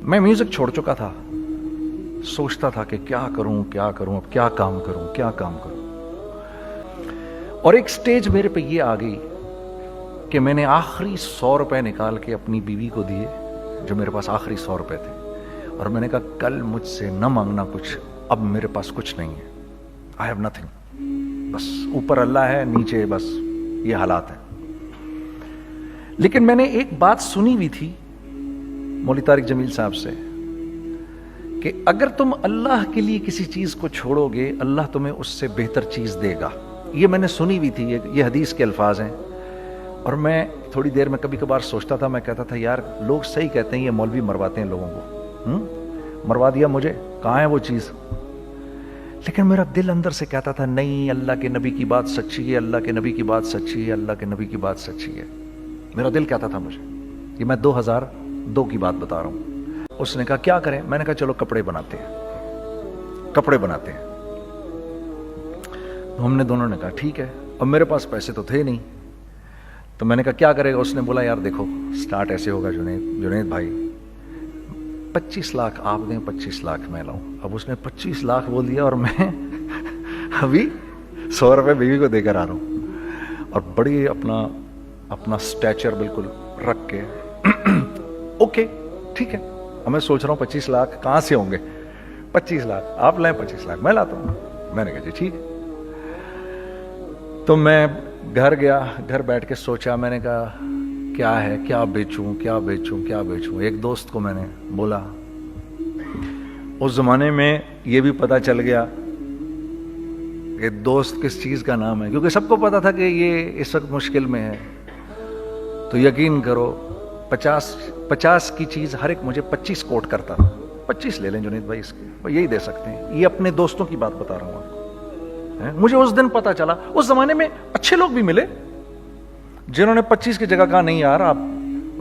میں میوزک چھوڑ چکا تھا, سوچتا تھا کہ کیا کروں, اب کیا کام کروں. اور ایک سٹیج میرے پہ یہ آ گئی کہ میں نے آخری 100 روپے نکال کے اپنی بیوی کو دیے, جو میرے پاس آخری 100 روپے تھے, اور میں نے کہا کل مجھ سے نہ مانگنا کچھ, اب میرے پاس کچھ نہیں ہے, I have nothing, بس اوپر اللہ ہے, نیچے بس یہ حالات ہیں. لیکن میں نے ایک بات سنی ہوئی تھی مولوی طارق جمیل صاحب سے کہ اگر تم اللہ کے لیے کسی چیز کو چھوڑو گے, اللہ تمہیں اس سے بہتر چیز دے گا. یہ میں نے سنی ہوئی تھی, یہ حدیث کے الفاظ ہیں. اور میں تھوڑی دیر میں کبھی کبھار سوچتا تھا, میں کہتا تھا یار لوگ صحیح کہتے ہیں, یہ مولوی مرواتے ہیں لوگوں کو, مروا دیا مجھے, کہاں ہے وہ چیز. لیکن میرا دل اندر سے کہتا تھا نہیں, اللہ کے نبی کی بات سچی ہے, اللہ کے نبی کی بات سچی ہے, اللہ کے نبی کی بات سچی ہے. میرا دل کہتا تھا مجھے. یہ میں 2002 کی بات بتا رہا ہوں. اس نے کہا کیا کریں, میں نے کہا چلو کپڑے بناتے ہیں. ہم نے دونوں نے کہا ٹھیک ہے. اب میرے پاس پیسے تو تھے نہیں, تو میں نے کہا کیا کرے گا. اس نے بولا یار دیکھو سٹارٹ ایسے ہوگا جنید بھائی, 25 لاکھ آپ دیں, 25 لاکھ میں لاؤں. اب اس نے 25 لاکھ بول دیا, اور میں ابھی 100 روپے بیوی کو دے کر آ رہا ہوں, اور بڑی اپنا سٹیچر بالکل رکھ کے اوکے ٹھیک ہے. اب میں سوچ رہا ہوں 25 لاکھ کہاں سے ہوں گے, 25 لاکھ آپ لائیں, 25 لاکھ میں لاتا ہوں. میں نے کہا جی ٹھیک ہے. تو میں گھر گیا, گھر بیٹھ کے سوچا, میں نے کہا کیا ہے, کیا بیچوں. ایک دوست کو میں نے بولا, اس زمانے میں یہ بھی پتا چل گیا کہ دوست کس چیز کا نام ہے, کیونکہ سب کو پتا تھا کہ یہ اس وقت مشکل میں ہے. تو یقین کرو 50 کی چیز ہر ایک مجھے 25 کوٹ کرتا تھا. 25 لے لیں جنید بھائی, اس کے یہی دے سکتے ہیں. یہ اپنے دوستوں کی بات بتا رہا ہوں آپ کو. مجھے اس دن پتا چلا, اس زمانے میں اچھے لوگ بھی ملے جنہوں نے 25 کی جگہ کہا نہیں یار آپ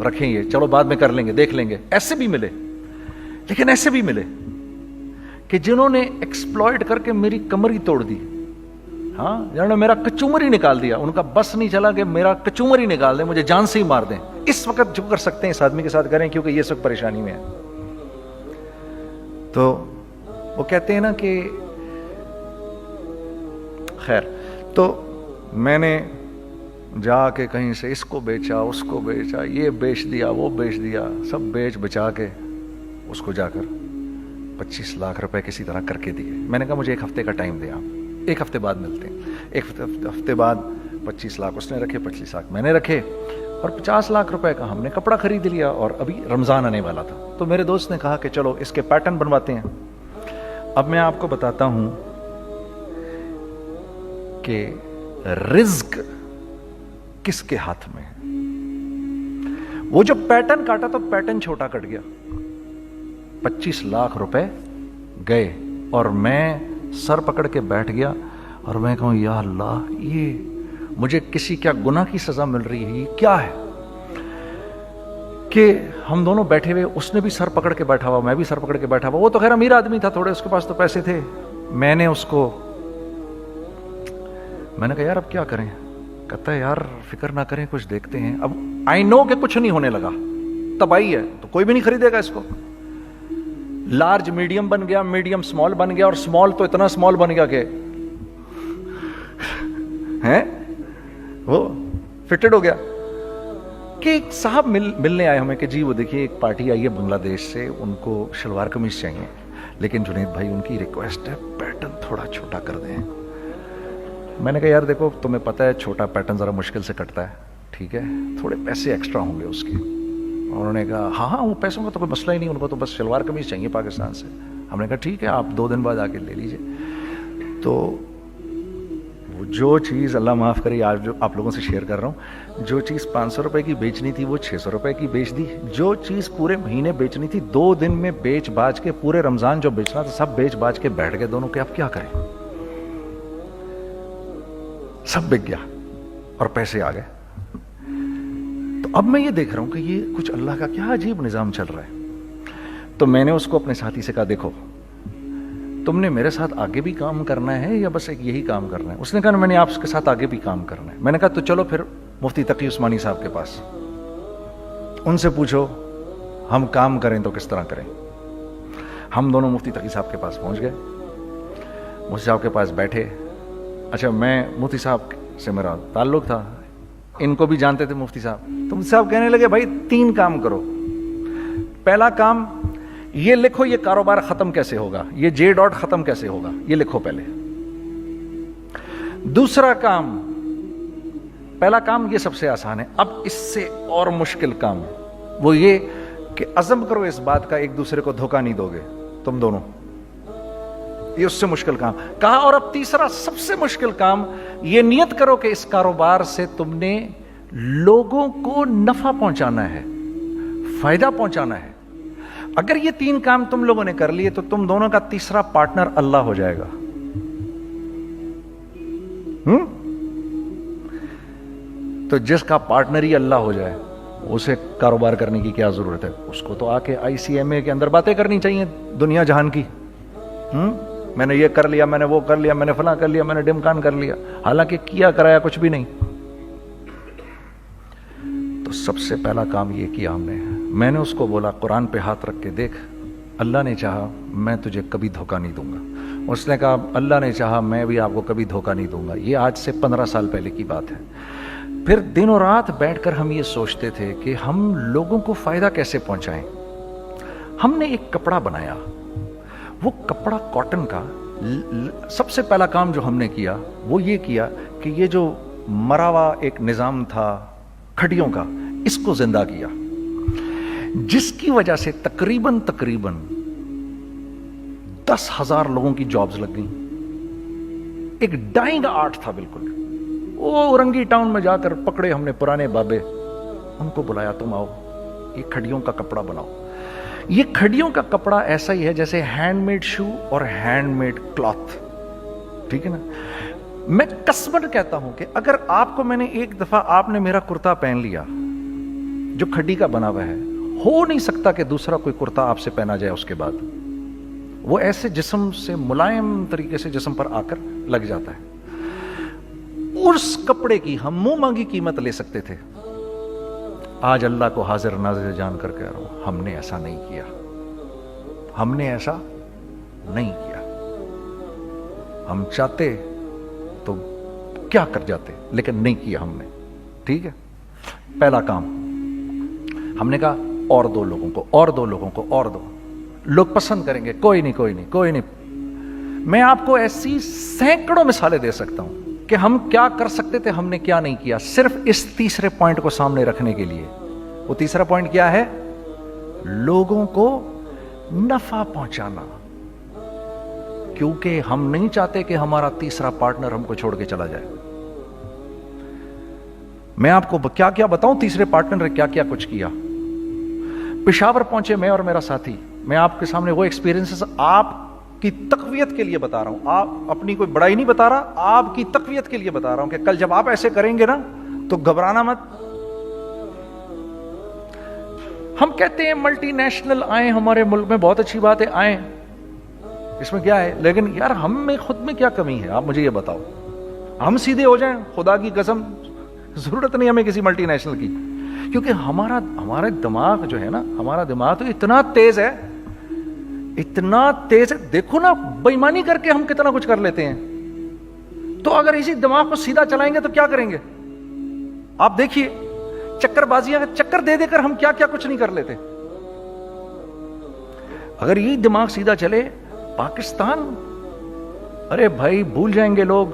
رکھیں, یہ چلو بعد میں کر لیں گے, دیکھ لیں گے. ایسے بھی ملے, لیکن ایسے بھی ملے کہ جنہوں نے ایکسپلائٹ کر کے میری کمر ہی توڑ دی. ہاں, جنہوں نے میرا کچومر ہی نکال دیا. ان کا بس نہیں چلا کہ میرا کچومر ہی نکال دیں, مجھے جان سے ہی مار دیں. اس وقت جو کر سکتے ہیں اس آدمی کے ساتھ کریں, کیونکہ یہ سب پریشانی میں ہے. تو وہ کہتے ہیں نا کہ خیر, تو میں نے جا کے کہیں سے اس کو بیچا, اس کو بیچا, یہ بیچ دیا, وہ بیچ دیا, سب بیچ بچا کے اس کو جا کر 25 لاکھ روپے کسی طرح کر کے دیے. میں نے کہا مجھے 1 ہفتے کا ٹائم دیں آپ, 1 ہفتے بعد ملتے ہیں. 1 ہفتے بعد 25 لاکھ اس نے رکھے, 25 لاکھ میں نے رکھے, اور 50 لاکھ روپے کا ہم نے کپڑا خرید لیا. اور ابھی رمضان آنے والا تھا, تو میرے دوست نے کہا کہ چلو اس کے پیٹرن بنواتے ہیں. اب میں آپ کو بتاتا ہوں کہ رزق کس کے ہاتھ میں ہے. وہ جو پیٹرن کاٹا تو پیٹرن چھوٹا کٹ گیا, 25 لاکھ روپے گئے, اور میں سر پکڑ کے بیٹھ گیا, اور میں کہوں یا اللہ یہ مجھے کسی کیا گناہ کی سزا مل رہی ہے, یہ کیا ہے کہ ہم دونوں بیٹھے ہوئے, اس نے بھی سر پکڑ کے بیٹھا ہوا, میں بھی سر پکڑ کے بیٹھا ہوا. وہ تو خیر امیر آدمی تھا تھوڑے, اس کے پاس تو پیسے تھے. میں نے اس کو میں نے کہا یار اب کیا کریں. کہتا ہے یار فکر نہ کریں, کچھ دیکھتے ہیں. اب آئی نو کہ کچھ نہیں ہونے لگا, تباہی ہے, تو کوئی بھی نہیں خریدے گا اس کو. لارج میڈیم بن گیا, میڈیم سمال بن گیا, اور سمال تو اتنا سمال بن گیا کہ وہ فٹڈ ہو گیا. کہ ایک صاحب ملنے آئے ہمیں کہ جی وہ دیکھیے ایک پارٹی آئی ہے بنگلہ دیش سے, ان کو شلوار قمیض چاہیے, لیکن جنید بھائی ان کی ریکویسٹ ہے پیٹرن تھوڑا چھوٹا کر دیں. میں نے کہا یار دیکھو تمہیں پتہ ہے چھوٹا پیٹرن ذرا مشکل سے کٹتا ہے, ٹھیک ہے تھوڑے پیسے ایکسٹرا ہوں گے اس کے. انہوں نے کہا ہاں وہ پیسوں کا تو کوئی مسئلہ ہی نہیں, ان کو تو بس شلوار قمیض چاہیے پاکستان سے. ہم نے کہا ٹھیک ہے آپ 2 دن بعد آ کے لے لیجئے. تو وہ جو چیز اللہ معاف کرے, آج جو آپ لوگوں سے شیئر کر رہا ہوں, جو چیز 500 روپے کی بیچنی تھی وہ 600 روپے کی بیچ دی. جو چیز پورے مہینے بیچنی تھی 2 دن میں بیچ باج کے, پورے رمضان جو بیچنا تھا سب بیچ باج کے بیٹھ گئے دونوں. کہ اب کیا کریں, سب بک گیا اور پیسے آ گئے. تو اب میں یہ دیکھ رہا ہوں کہ یہ کچھ اللہ کا کیا عجیب نظام چل رہا ہے. تو میں نے اس کو اپنے ساتھی سے کہا دیکھو تم نے میرے ساتھ آگے بھی کام کرنا ہے یا بس ایک یہی کام کرنا ہے. اس نے کہا میں نے آپ کے ساتھ آگے بھی کام کرنا ہے. میں نے کہا تو چلو پھر مفتی تقی عثمانی صاحب کے پاس, ان سے پوچھو ہم کام کریں تو کس طرح کریں. ہم دونوں مفتی تقی صاحب کے پاس پہنچ گئے. مفتی صاحب کے پاس بیٹھے. اچھا میں مفتی صاحب سے میرا تعلق تھا, ان کو بھی جانتے تھے مفتی صاحب. تو مفتی صاحب کہنے لگے بھائی 3 کام کرو. پہلا کام یہ لکھو یہ کاروبار ختم کیسے ہوگا, یہ J. ختم کیسے ہوگا, یہ لکھو پہلے. دوسرا کام, پہلا کام یہ سب سے آسان ہے, اب اس سے اور مشکل کام وہ یہ کہ عزم کرو اس بات کا ایک دوسرے کو دھوکہ نہیں دو گے تم دونوں, یہ اس سے مشکل کام کہا. اور اب تیسرا سب سے مشکل کام, یہ نیت کرو کہ اس کاروبار سے تم نے لوگوں کو نفع پہنچانا ہے, فائدہ پہنچانا ہے. اگر یہ 3 کام تم لوگوں نے کر لیے تو تم دونوں کا تیسرا پارٹنر اللہ ہو جائے گا. تو جس کا پارٹنر ہی اللہ ہو جائے اسے کاروبار کرنے کی کیا ضرورت ہے؟ اس کو تو آ کے ICMA کے اندر باتیں کرنی چاہیے دنیا جہان کی. میں نے یہ کر لیا, میں نے وہ کر لیا, میں نے فلاں کر لیا, میں نے ڈمکان کر لیا, حالانکہ کیا کرایا کچھ بھی نہیں. تو سب سے پہلا کام یہ کیا ہم نے. میں نے اس کو بولا قرآن پہ ہاتھ رکھ کے دیکھ, اللہ نے چاہا میں تجھے کبھی دھوکہ نہیں دوں گا. اس نے کہا اللہ نے چاہا میں بھی آپ کو کبھی دھوکہ نہیں دوں گا. یہ آج سے 15 سال پہلے کی بات ہے. پھر دن و رات بیٹھ کر ہم یہ سوچتے تھے کہ ہم لوگوں کو فائدہ کیسے پہنچائیں. ہم نے ایک کپڑا بنایا, وہ کپڑا کاٹن کا. سب سے پہلا کام جو ہم نے کیا وہ یہ کیا کہ یہ جو مرا ہوا ایک نظام تھا کھڑیوں کا, اس کو زندہ کیا, جس کی وجہ سے تقریباً 10,000 لوگوں کی جابز لگ گئیں. ایک ڈائنگ آرٹ تھا بالکل. وہ اورنگی ٹاؤن میں جا کر پکڑے ہم نے پرانے بابے, ان کو بلایا تم آؤ یہ کھڑیوں کا کپڑا بناؤ. یہ کھڑیوں کا کپڑا ایسا ہی ہے جیسے ہینڈ میڈ شو اور ہینڈ میڈ کلاتھ, ٹھیک ہے نا. میں قسمن کہتا ہوں کہ اگر آپ کو میں نے ایک دفعہ آپ نے میرا کرتا پہن لیا جو کھڈی کا بنا ہوا ہے, ہو نہیں سکتا کہ دوسرا کوئی کرتا آپ سے پہنا جائے اس کے بعد. وہ ایسے جسم سے ملائم طریقے سے جسم پر آ کر لگ جاتا ہے. اس کپڑے کی ہم منہ مانگی قیمت لے سکتے تھے. آج اللہ کو حاضر ناظر جان کر کہہ رہا ہوں, ہم نے ایسا نہیں کیا. ہم نے ایسا نہیں کیا. ہم چاہتے تو کیا کر جاتے, لیکن نہیں کیا ہم نے. ٹھیک ہے, پہلا کام ہم نے کہا اور 2 لوگوں کو, اور 2 لوگوں کو, اور 2 لوگ پسند کریں گے. کوئی نہیں کوئی نہیں کوئی نہیں. میں آپ کو ایسی سینکڑوں مثالیں دے سکتا ہوں کہ ہم کیا کر سکتے تھے, ہم نے کیا نہیں کیا, صرف اس تیسرے پوائنٹ کو سامنے رکھنے کے لیے. وہ تیسرا پوائنٹ کیا ہے؟ لوگوں کو نفع پہنچانا. کیونکہ ہم نہیں چاہتے کہ ہمارا تیسرا پارٹنر ہم کو چھوڑ کے چلا جائے. میں آپ کو کیا کیا بتاؤں, تیسرے پارٹنر نے کیا کیا کچھ کیا. پشاور پہنچے میں اور میرا ساتھی. میں آپ کے سامنے وہ ایکسپیرینسز آپ کی تقویت کے لیے بتا رہا ہوں, آپ اپنی کوئی بڑائی نہیں بتا رہا, آپ کی تقویت کے لیے بتا رہا ہوں کہ کل جب آپ ایسے کریں گے نا تو گھبرانا مت. ہم کہتے ہیں ملٹی نیشنل آئیں ہمارے ملک میں, بہت اچھی بات ہے آئیں, اس میں کیا ہے, لیکن یار ہم میں خود میں کیا کمی ہے آپ مجھے یہ بتاؤ. ہم سیدھے ہو جائیں, خدا کی قسم ضرورت نہیں ہمیں کسی ملٹی نیشنل کی. کیونکہ ہمارا دماغ جو ہے نا, ہمارا دماغ تو اتنا تیز ہے, اتنا تیز ہے. دیکھو نا بےایمانی کر کے ہم کتنا کچھ کر لیتے ہیں. تو اگر اسی دماغ کو سیدھا چلائیں گے تو کیا کریں گے آپ دیکھیے. چکر بازیاں چکر دے دے کر ہم کیا کیا کچھ نہیں کر لیتے. اگر یہی دماغ سیدھا چلے, پاکستان, ارے بھائی بھول جائیں گے لوگ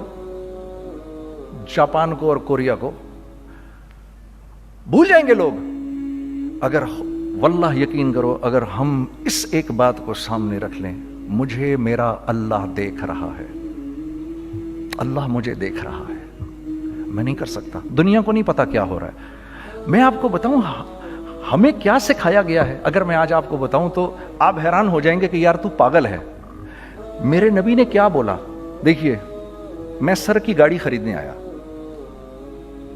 جاپان کو اور کوریا کو, بھول جائیں گے لوگ. اگر واللہ یقین کرو, اگر ہم اس ایک بات کو سامنے رکھ لیں, مجھے میرا اللہ دیکھ رہا ہے, اللہ مجھے دیکھ رہا ہے, میں نہیں کر سکتا. دنیا کو نہیں پتا کیا ہو رہا ہے. میں آپ کو بتاؤں ہمیں کیا سکھایا گیا ہے, اگر میں آج آپ کو بتاؤں تو آپ حیران ہو جائیں گے کہ یار تو پاگل ہے. میرے نبی نے کیا بولا, دیکھیے میں سر کی گاڑی خریدنے آیا,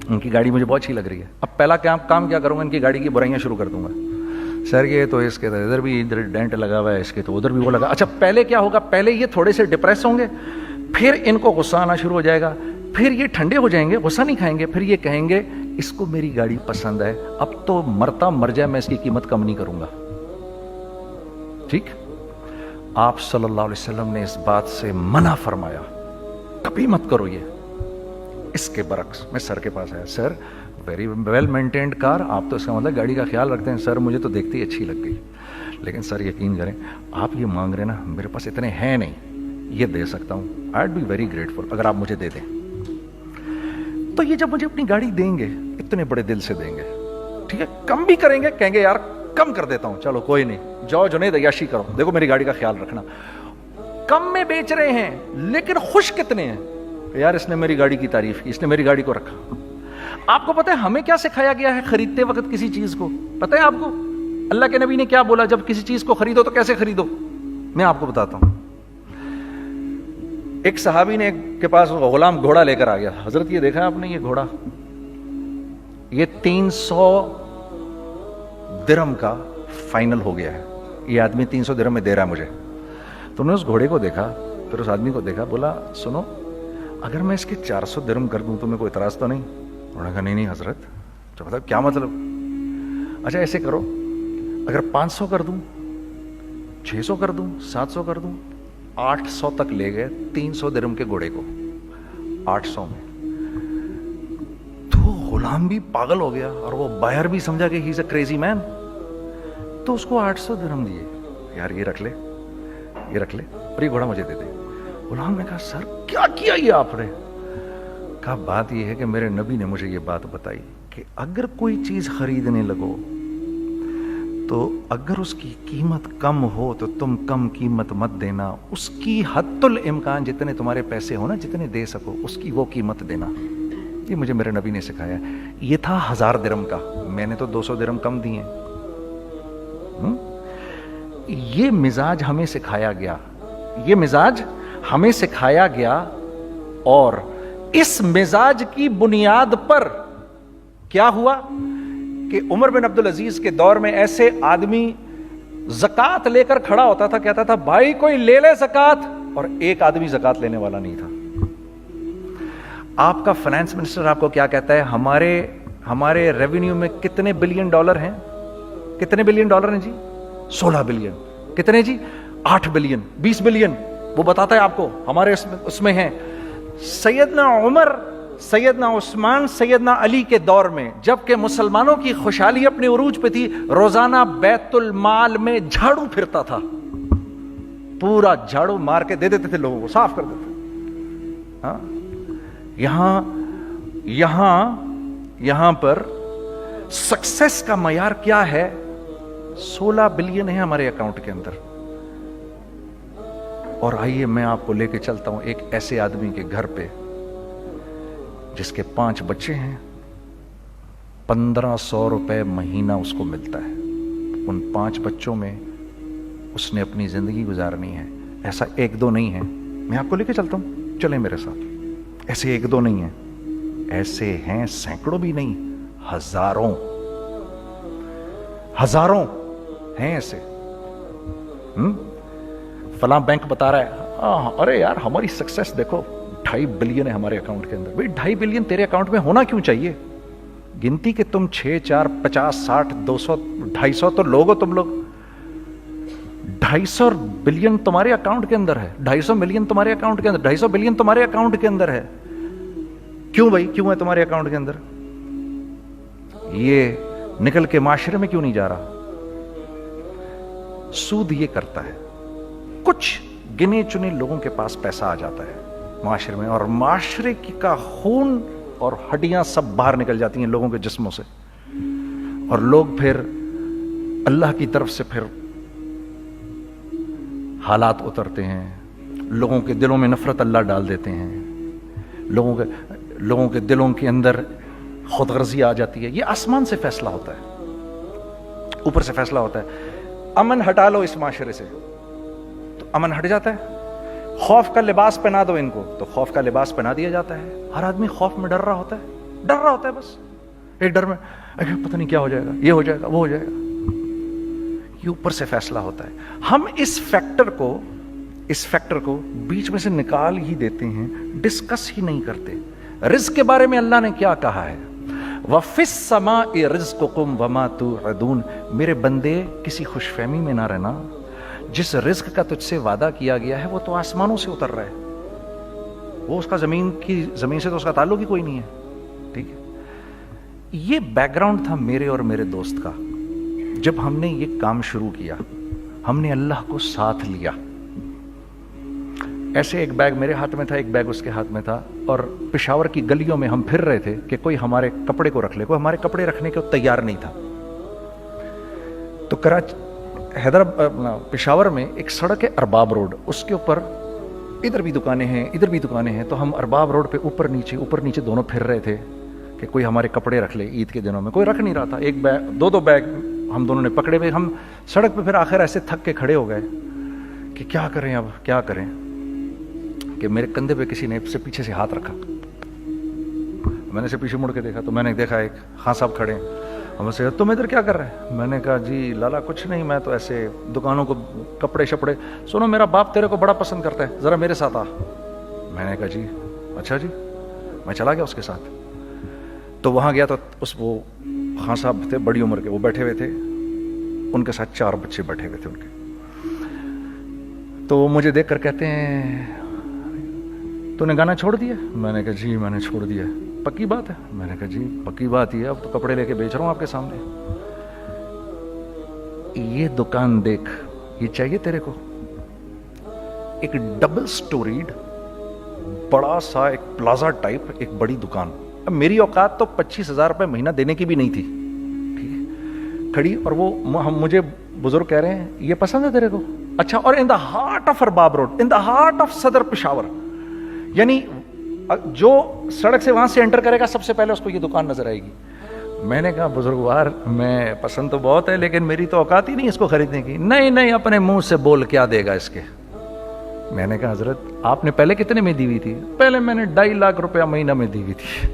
ان کی گاڑی مجھے بہت اچھی لگ رہی ہے. اب پہلا کام کیا کروں گا, ان کی گاڑی کی برائیاں شروع کر دوں گا. سر یہ تو اس کے تو ادھر بھی ادھر ڈینٹ لگا ہوا ہے, اس کے تو ادھر بھی وہ لگا. اچھا پہلے کیا ہوگا, پہلے یہ تھوڑے سے ڈپریس ہوں گے, پھر ان کو غصہ آنا شروع ہو جائے گا, پھر یہ ٹھنڈے ہو جائیں گے, غصہ نہیں کھائیں گے, پھر یہ کہیں گے اس کو میری گاڑی پسند ہے, اب تو مرتا مر جائے میں اس کی قیمت کم نہیں کروں گا. ٹھیک. آپ صلی اللہ علیہ وسلم نے اس بات سے منع فرمایا, کبھی مت کرو یہ. اس کے برعکس میں سر کے پاس آیا, سر ویری ویل مینٹینڈ کار, آپ تو اس کا مطلب گاڑی کا خیال رکھتے ہیں. سر مجھے تو دیکھتی ہی اچھی لگ گئی, لیکن سر یقین کریں آپ یہ مانگ رہے نا, میرے پاس اتنے ہیں نہیں, یہ دے سکتا ہوں. I would be very grateful اگر آپ مجھے دے دیں. تو یہ جب مجھے اپنی گاڑی دیں گے اتنے بڑے دل سے دیں گے, ٹھیک ہے, کم بھی کریں گے, کہیں گے یار کم کر دیتا ہوں, چلو کوئی نہیں, جاؤ جنید عیاشی کرو, دیکھو میری گاڑی کا خیال رکھنا. کم میں بیچ رہے ہیں لیکن خوش کتنے ہیں, یار اس نے میری گاڑی کی تعریف کی, اس نے میری گاڑی کو رکھا. آپ کو پتہ ہے ہمیں کیا سکھایا گیا ہے خریدتے وقت کسی چیز کو؟ پتہ ہے آپ کو اللہ کے نبی نے کیا بولا جب کسی چیز کو خریدو تو کیسے خریدو؟ میں آپ کو بتاتا ہوں. ایک صحابی نے کے پاس غلام گھوڑا لے کر آ گیا. حضرت یہ دیکھا آپ نے, یہ گھوڑا یہ 300 درہم کا فائنل ہو گیا ہے, یہ آدمی 300 درہم میں دے رہا ہے مجھے. تو نے اس گھوڑے کو دیکھا, پھر اس آدمی کو دیکھا, بولا سنو اگر میں اس کے 400 درہم کر دوں تو میں کوئی اعتراض تو نہیں؟ انہوں نے کہا نہیں حضرت. تو مطلب کیا مطلب؟ اچھا ایسے کرو, اگر 500 کر دوں, 600 کر دوں, 700 کر دوں, 800 تک لے گئے 300 درہم کے گھوڑے کو 800 میں. تو غلام بھی پاگل ہو گیا اور وہ بائر بھی سمجھا کہ ہی از اے کریزی مین, تو اس کو 800 درہم دیے. یار یہ رکھ لے, یہ رکھ لے, اور یہ گھوڑا مجھے دے دے. غلام نے کہا سر کیا کیا یہ آپ نے؟ کہا بات یہ ہے کہ میرے نبی نے مجھے یہ بات بتائی کہ اگر کوئی چیز خریدنے لگو تو اگر اس کی قیمت کم ہو تو تم کم قیمت مت دینا, اس کی حد الامکان جتنے تمہارے پیسے ہو نا, جتنے دے سکو اس کی وہ قیمت دینا. یہ مجھے میرے نبی نے سکھایا. یہ تھا 1000 درہم کا, میں نے تو 200 درہم کم دیے. یہ مزاج ہمیں سکھایا گیا, یہ مزاج ہمیں سکھایا گیا, اور اس مزاج کی بنیاد پر کیا ہوا کہ عمر بن عبدالعزیز کے دور میں ایسے آدمی زکوٰۃ لے کر کھڑا ہوتا تھا, کہتا تھا بھائی کوئی لے لے زکوٰۃ, اور ایک آدمی زکوٰۃ لینے والا نہیں تھا. آپ کا فائنانس منسٹر آپ کو کیا کہتا ہے, ہمارے ریونیو میں کتنے بلین ڈالر ہیں؟ کتنے بلین ڈالر ہیں جی؟ 16 بلین. کتنے جی؟ 8 بلین, 20 بلین. وہ بتاتا ہے آپ کو ہمارے اس میں ہیں. سیدنا عمر, سیدنا عثمان, سیدنا علی کے دور میں جبکہ مسلمانوں کی خوشحالی اپنے عروج پہ تھی, روزانہ بیت المال میں جھاڑو پھرتا تھا, پورا جھاڑو مار کے دے دیتے تھے لوگوں کو, صاف کر دیتے. ہاں یہاں پر سکسیس کا معیار کیا ہے؟ 16 بلین ہے ہمارے اکاؤنٹ کے اندر. اور آئیے میں آپ کو لے کے چلتا ہوں ایک ایسے آدمی کے گھر پہ جس کے 5 بچے ہیں, 1500 روپے مہینہ اس کو ملتا ہے. ان 5 بچوں میں اس نے اپنی زندگی گزارنی ہے. ایسا 1-2 نہیں ہے, میں آپ کو لے کے چلتا ہوں, چلیں میرے ساتھ. ایسے 1-2 نہیں ہیں, ایسے ہیں سینکڑوں بھی نہیں, ہزاروں ہیں ایسے. فلاں بینک بتا رہا ہے ارے یار ہماری سکسیس دیکھو 2.5 بلین ہے ہمارے اکاؤنٹ کے اندر. بھائی 2.5 بلین تیرے اکاؤنٹ میں ہونا کیوں چاہیے؟ گنتی کہ تم 6, 4, 50, 60, 200, 250 تو لوگ ہو تم لوگ. 250 بلین تمہارے اکاؤنٹ کے اندر ہے, 250 ملین تمہارے اکاؤنٹ کے اندر, 250 بلین تمہارے اکاؤنٹ کے اندر ہے. کیوں بھائی, کیوں ہے تمہارے اکاؤنٹ کے اندر؟ یہ نکل کے معاشرے میں کیوں نہیں جا رہا؟ سود یہ کرتا ہے, کچھ گنے چنے لوگوں کے پاس پیسہ آ جاتا ہے معاشرے میں, اور معاشرے کا خون اور ہڈیاں سب باہر نکل جاتی ہیں لوگوں کے جسموں سے, اور لوگ پھر اللہ کی طرف سے پھر حالات اترتے ہیں, لوگوں کے دلوں میں نفرت اللہ ڈال دیتے ہیں, لوگوں کے دلوں کے اندر خود غرضی آ جاتی ہے. یہ آسمان سے فیصلہ ہوتا ہے, اوپر سے فیصلہ ہوتا ہے. امن ہٹا لو اس معاشرے سے تو امن ہٹ جاتا ہے. خوف کا لباس پہنا دو ان کو تو خوف کا لباس پہنا دیا جاتا ہے. ہر آدمی خوف میں ڈر رہا ہوتا ہے, بس ایک ڈر میں پتہ نہیں کیا ہو جائے گا, یہ ہو جائے گا, وہ ہو جائے گا. یہ اوپر سے فیصلہ ہوتا ہے. ہم اس فیکٹر کو بیچ میں سے نکال ہی دیتے ہیں, ڈسکس ہی نہیں کرتے. رزق کے بارے میں اللہ نے کیا کہا ہے؟ وَفِي السَّمَاءِ رِزْقُكُمْ وَمَا تُوعَدُونَ. میرے بندے کسی خوش فہمی میں نہ رہنا, جس رزق کا تجھ سے وعدہ کیا گیا ہے وہ تو آسمانوں سے اتر رہا ہے, وہ اس کا زمین سے تو اس کا تعلق ہی کوئی نہیں ہے. ٹھیک ہے, یہ بیک گراؤنڈ تھا میرے اور میرے دوست کا. جب ہم نے یہ کام شروع کیا, ہم نے اللہ کو ساتھ لیا. ایسے ایک بیگ میرے ہاتھ میں تھا, ایک بیگ اس کے ہاتھ میں تھا, اور پشاور کی گلیوں میں ہم پھر رہے تھے کہ کوئی ہمارے کپڑے کو رکھ لے. کوئی ہمارے کپڑے رکھنے کو تیار نہیں تھا. تو پشاور میں ایک سڑک ہے ارباب روڈ, اس کے اوپر ادھر بھی دکانیں ہیں ادھر بھی دکانیں ہیں. تو ہم ارباب روڈ پہ اوپر نیچے دونوں پھر رہے تھے کہ کوئی ہمارے کپڑے رکھ لے. عید کے دنوں میں کوئی رکھ نہیں رہا تھا. ایک بیگ, دو بیگ ہم دونوں نے پکڑے ہوئے. ہم سڑک پہ پھر آخر ایسے تھک کے کھڑے ہو گئے کہ کیا کریں, اب کیا کریں, کہ میرے کندھے پہ کسی نے سے پیچھے سے ہاتھ رکھا. میں نے سے پیچھے مڑ کے دیکھا تو میں نے دیکھا ایک خان صاحب کھڑے ہیں. ہم سے تم ادھر کیا کر رہے ہیں؟ میں نے کہا جی لالا کچھ نہیں, میں تو ایسے دکانوں کو کپڑے شپڑے. سنو میرا باپ تیرے کو بڑا پسند کرتا ہے, ذرا میرے ساتھ آ. میں نے کہا جی اچھا جی. میں چلا گیا اس کے ساتھ. تو وہاں گیا تو وہ خان صاحب تھے بڑی عمر کے, وہ بیٹھے ہوئے تھے, ان کے ساتھ 4 بچے بیٹھے ہوئے تھے ان کے. تو وہ مجھے دیکھ کر کہتے ہیں تو نے گانا چھوڑ دیا؟ میں نے کہا جی میں نے چھوڑ دیا. پکی بات ہے؟ میں نے کہا جی پکی بات ہی ہے, اب تو کپڑے لے کے بیچ رہا ہوں آپ کے سامنے. یہ دکان دیکھ, یہ چاہیے تیرے کو؟ ایک ڈبل سٹوریڈ بڑا سا ایک پلازا ٹائپ ایک بڑی دکان. اب میری اوقات تو 25,000 روپے مہینہ دینے کی بھی نہیں تھی. ٹھیک ہے, کھڑی, اور وہ مجھے بزرگ کہہ رہے ہیں یہ پسند ہے تیرے کو؟ اچھا, اور in the heart of Arbab road, in the heart of Saddar Peshawar, یعنی جو سڑک سے وہاں سے انٹر کرے گا سب سے پہلے اس کو یہ دکان نظر آئے گی. میں نے کہا بزرگوار میں پسند تو بہت ہے لیکن میری تو اوقات ہی نہیں اس کو خریدنے کی. نہیں اپنے منہ سے بول کیا دے گا اس کے. میں نے کہا حضرت آپ نے پہلے کتنے میں دی ہوئی تھی؟ پہلے میں نے 2.5 لاکھ روپیہ مہینہ میں دی ہوئی تھی.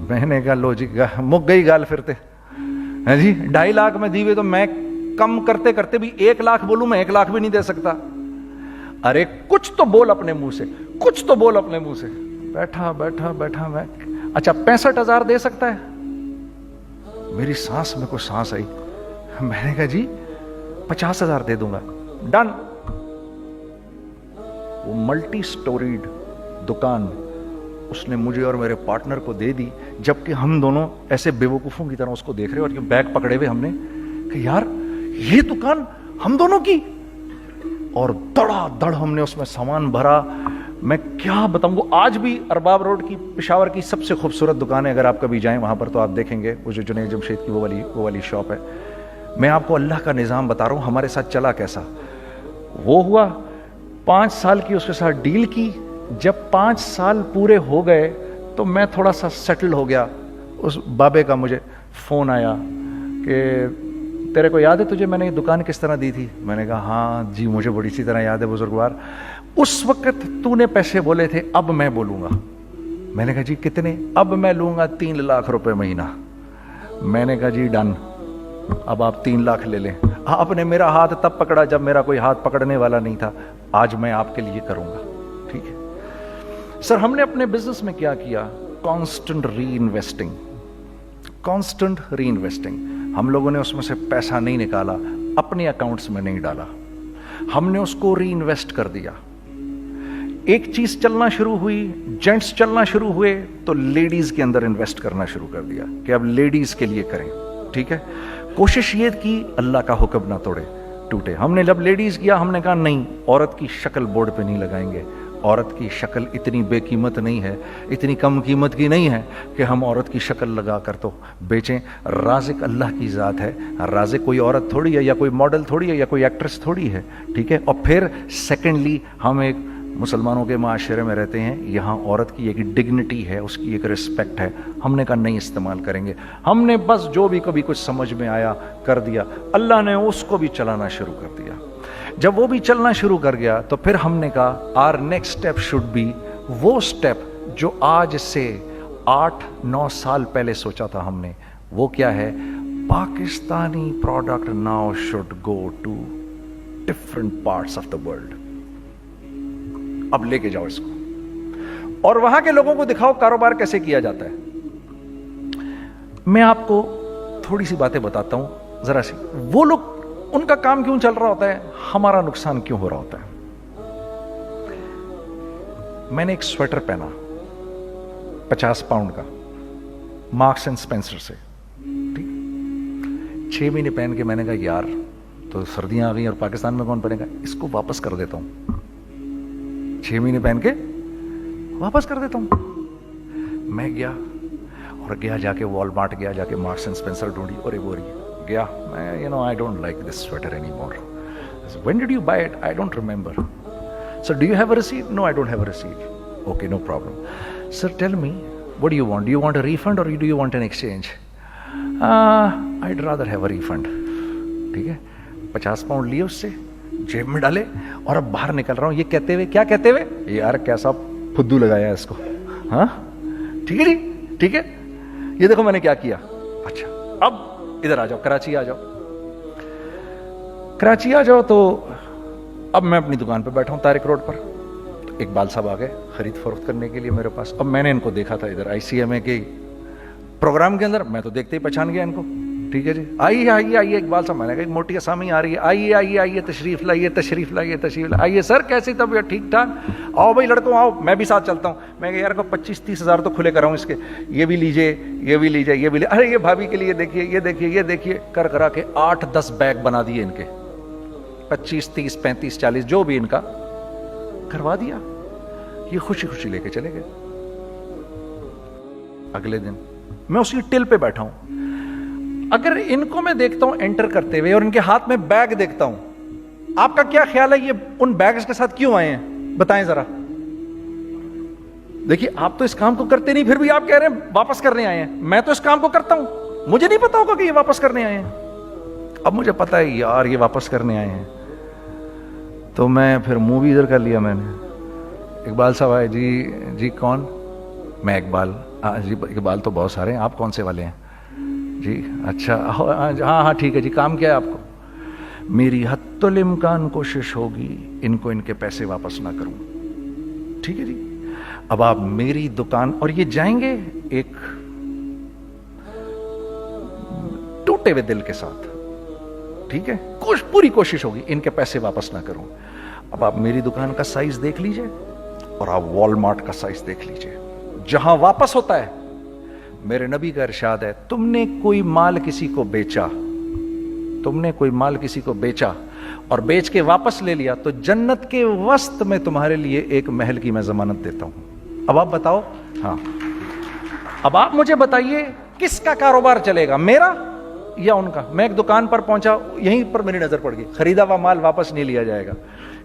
میں نے کہا لو جی مک گئی گال پھرتے ہیں جی. 2.5 لاکھ میں دی ہوئی تو میں کم کرتے کرتے بھی 1 لاکھ بولوں, میں 1 لاکھ بھی نہیں دے سکتا. ارے کچھ تو بول اپنے منہ سے, کچھ تو بول اپنے منہ سے. بیٹھا میں, اچھا 65,000 دے سکتا ہے؟ میری سانس میں کوئی سانس آئی. میں نے کہا جی 50,000 دے دوں گا. ڈن. وہ ملٹی سٹوریڈ دکان اس نے مجھے اور میرے پارٹنر کو دے دی, جبکہ ہم دونوں ایسے بے وقوفوں کی طرح اس کو دیکھ رہے, اور یہ بیگ پکڑے ہوئے ہم نے کہ یار یہ دکان ہم دونوں کی. اور دڑا دڑ ہم نے اس میں سامان بھرا. میں کیا بتاؤں, وہ آج بھی ارباب روڈ کی پشاور کی سب سے خوبصورت دکان ہے. اگر آپ کبھی جائیں وہاں پر تو آپ دیکھیں گے وہ جو جنید جمشید کی وہ والی شاپ ہے. میں آپ کو اللہ کا نظام بتا رہا ہوں ہمارے ساتھ چلا کیسا. وہ ہوا 5 سال کی اس کے ساتھ ڈیل کی. جب 5 سال پورے ہو گئے تو میں تھوڑا سا سیٹل ہو گیا. اس بابے کا مجھے فون آیا کہ تیرے کو یاد ہے تجھے میں نے یہ دکان کس طرح دی تھی؟ میں نے کہا ہاں جی مجھے بڑی سی طرح یاد ہے بزرگوار. اس وقت تو نے پیسے بولے تھے, اب میں بولوں گا. میں نے کہا جی کتنے؟ اب میں لوں گا 3 لاکھ روپے مہینہ. میں نے کہا جی ڈن, اب آپ 3 لاکھ لے لیں. آپ نے میرا ہاتھ تب پکڑا جب میرا کوئی ہاتھ پکڑنے والا نہیں تھا. آج میں آپ کے لیے کروں گا. ٹھیک ہے سر. ہم نے اپنے بزنس میں کیا کیا؟ کانسٹنٹ ری انویسٹنگ. ہم لوگوں نے اس میں سے پیسہ نہیں نکالا, اپنے اکاؤنٹس میں نہیں ڈالا, ہم نے اس کو ری انویسٹ کر دیا. ایک چیز چلنا شروع ہوئی, جینٹس چلنا شروع ہوئے تو لیڈیز کے اندر انویسٹ کرنا شروع کر دیا کہ اب لیڈیز کے لیے کریں. ٹھیک ہے, کوشش یہ کی اللہ کا حکم نہ ٹوٹے. ہم نے جب لیڈیز کیا ہم نے کہا نہیں, عورت کی شکل بورڈ پہ نہیں لگائیں گے. عورت کی شکل اتنی بے قیمت نہیں ہے, اتنی کم قیمت کی نہیں ہے کہ ہم عورت کی شکل لگا کر تو بیچیں. رازق اللہ کی ذات ہے, رازق کوئی عورت تھوڑی ہے, یا کوئی ماڈل تھوڑی ہے, یا کوئی ایکٹریس تھوڑی ہے. ٹھیک ہے. اور پھر سیکنڈلی ہم ایک مسلمانوں کے معاشرے میں رہتے ہیں, یہاں عورت کی ایک ڈگنیٹی ہے, اس کی ایک رسپیکٹ ہے. ہم نے کہا نہیں استعمال کریں گے. ہم نے بس جو بھی کبھی کچھ سمجھ میں آیا کر دیا. اللہ نے اس کو بھی چلانا شروع کر دیا. جب وہ بھی چلنا شروع کر گیا تو پھر ہم نے کہا our next step should be وہ اسٹیپ جو آج سے 8-9 سال پہلے سوچا تھا ہم نے. وہ کیا ہے؟ Pakistani product now should go to different parts of the world. اب لے کے جاؤ اس کو اور وہاں کے لوگوں کو دکھاؤ کاروبار کیسے کیا جاتا ہے. میں آپ کو تھوڑی سی باتیں بتاتا ہوں ذرا سی. وہ لوگ ان کا کام کیوں چل رہا ہوتا ہے, ہمارا نقصان کیوں ہو رہا ہوتا ہے. میں نے ایک سویٹر پہنا 50 پاؤنڈ کا مارکس اینڈ اسپینسر سے, ٹھیک, 6 مہینے پہن کے میں نے کہا یار تو سردیاں آ گئی اور پاکستان میں کون پہنے گا, اس کو واپس کر دیتا ہوں. 6 مہینے پہن کے واپس کر دیتا ہوں. میں گیا اور جا کے وال مارٹ گیا, جا کے مارکس اینڈ اسپینسر ڈھونڈی اور وہ گیا. میں I don't like this sweater anymore. I said, when did you buy it? I don't remember. So do you have a receipt? No, I don't have a receipt. Okay, no problem. Sir, tell me, what do you want? Do you want a refund or do you want an exchange? I'd rather have a refund. ٹھیک ہے, 50 pound لیے اس سے, جیب میں ڈالے اور اب باہر نکل رہا ہوں یہ کہتے ہوئے, کیا کہتے ہوئے, یار کیسا پھدو لگایا اس کو. ہاں ٹھیک ہے جی, ٹھیک ہے, یہ دیکھو میں نے کیا کیا. اچھا اب ادھر آ جاؤ, کراچی آ جاؤ. کراچی آ جاؤ تو اب میں اپنی دکان پہ بیٹھا ہوں طارق روڈ پر. اقبال صاحب آ گئے خرید فروخت کرنے کے لیے میرے پاس. اب میں نے ان کو دیکھا تھا ادھر ICMA کے پروگرام کے اندر, میں تو دیکھتے ہی پہچان گیا ان کو. ٹھیک ہے جی, آئیے آئیے آئیے اقبال صاحب. میں نے کہا ایک موٹی اسامی آ رہی ہے, آئیے آئیے آئیے, تشریف لائیے تشریف لائیے تشریف لائیے. آئیے سر, کیسی طبیعت, ٹھیک ٹھاک, آؤ بھائی لڑکوں آؤ, میں بھی ساتھ چلتا ہوں. میں کہ یار کو 25-30 ہزار تو کھلے کراؤں اس کے, یہ بھی لیجیے یہ بھی لیجیے یہ بھی لیجیے. ارے یہ بھابھی کے لیے دیکھیے یہ دیکھیے یہ دیکھیے, کر کرا کے 8-10 بیگ بنا دیے ان کے, 25, 30, 35, 40 جو بھی ان کا کروا دیا. یہ خوشی خوشی لے کے چلے گئے. اگلے دن میں اسی ٹل پہ بیٹھا ہوں. اگر ان کو میں دیکھتا ہوں انٹر کرتے ہوئے اور ان کے ہاتھ میں بیگ دیکھتا ہوں, آپ کا کیا خیال ہے یہ ان بیگز کے ساتھ کیوں آئے ہیں, بتائیں ذرا. دیکھیے آپ تو اس کام کو کرتے نہیں, پھر بھی آپ کہہ رہے ہیں واپس کرنے آئے ہیں. میں تو اس کام کو کرتا ہوں, مجھے نہیں پتا ہوگا کہ یہ واپس کرنے آئے ہیں. اب مجھے پتا ہے یار یہ واپس کرنے آئے ہیں, تو میں پھر منہ بھی ادھر کر لیا. میں نے, اقبال صاحب آئے, جی کون, میں اقبال. جی اقبال تو بہت سارے ہیں, آپ کون سے والے ہیں جی, اچھا ہاں ٹھیک ہے جی, کام کیا ہے آپ کو. میری حتی الامکان کوشش ہوگی ان کو ان کے پیسے واپس نہ کروں. ٹھیک ہے جی, اب آپ میری دکان, اور یہ جائیں گے ایک ٹوٹے ہوئے دل کے ساتھ, ٹھیک ہے, پوری کوشش ہوگی ان کے پیسے واپس نہ کروں. اب آپ میری دکان کا سائز دیکھ لیجئے اور آپ وال مارٹ کا سائز دیکھ لیجئے, جہاں واپس ہوتا ہے. میرے نبی کا ارشاد ہے, تم نے کوئی مال کسی کو بیچا, تم نے کوئی مال کسی کو بیچا اور بیچ کے واپس لے لیا, تو جنت کے وسط میں تمہارے لیے ایک محل کی میں ضمانت دیتا ہوں. اب آپ بتاؤ, ہاں اب آپ مجھے بتائیے کس کا کاروبار چلے گا, میرا یا ان کا. میں ایک دکان پر پہنچا, یہیں پر میری نظر پڑ گئی, خریدا ہوا مال واپس نہیں لیا جائے گا.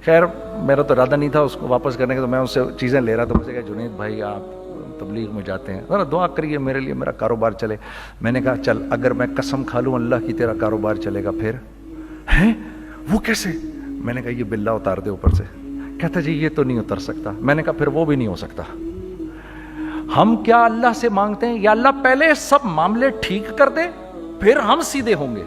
خیر میرا تو ارادہ نہیں تھا اس کو واپس کرنے کا, تو میں اس سے چیزیں لے رہا تھا. مجھے کہا جنید بھائی آپ تبلیغ میں جاتے ہیں, ذرا دعا کریے میرے لیے, میرا کاروبار چلے. میں نے کہا چل, اگر میں قسم کھا لوں اللہ کی تیرا کاروبار چلے گا, پھر ہیں وہ کیسے. میں نے کہا یہ بلا اتار دے اوپر سے. کہتا جی یہ تو نہیں اتر سکتا. میں نے کہا پھر وہ بھی نہیں ہو سکتا. ہم کیا اللہ سے مانگتے ہیں, یا اللہ پہلے سب معاملے ٹھیک کر دے پھر ہم سیدھے ہوں گے,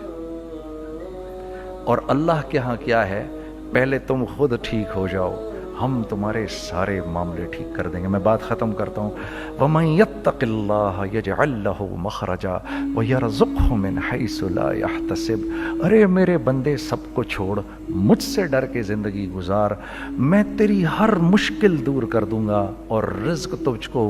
اور اللہ کے ہاں کیا ہے, پہلے تم خود ٹھیک ہو جاؤ, ہم تمہارے سارے معاملے ٹھیک کر دیں گے. میں بات ختم کرتا ہوں. وَمَن يَتَّقِ اللَّهَ يَجْعَل لَّهُ مَخْرَجًا وَيَرْزُقْهُ مِنْ حَيْثُ لَا يَحْتَسِبُ. ارے میرے بندے سب کو چھوڑ, مجھ سے ڈر کے زندگی گزار, میں تیری ہر مشکل دور کر دوں گا اور رزق تجھ کو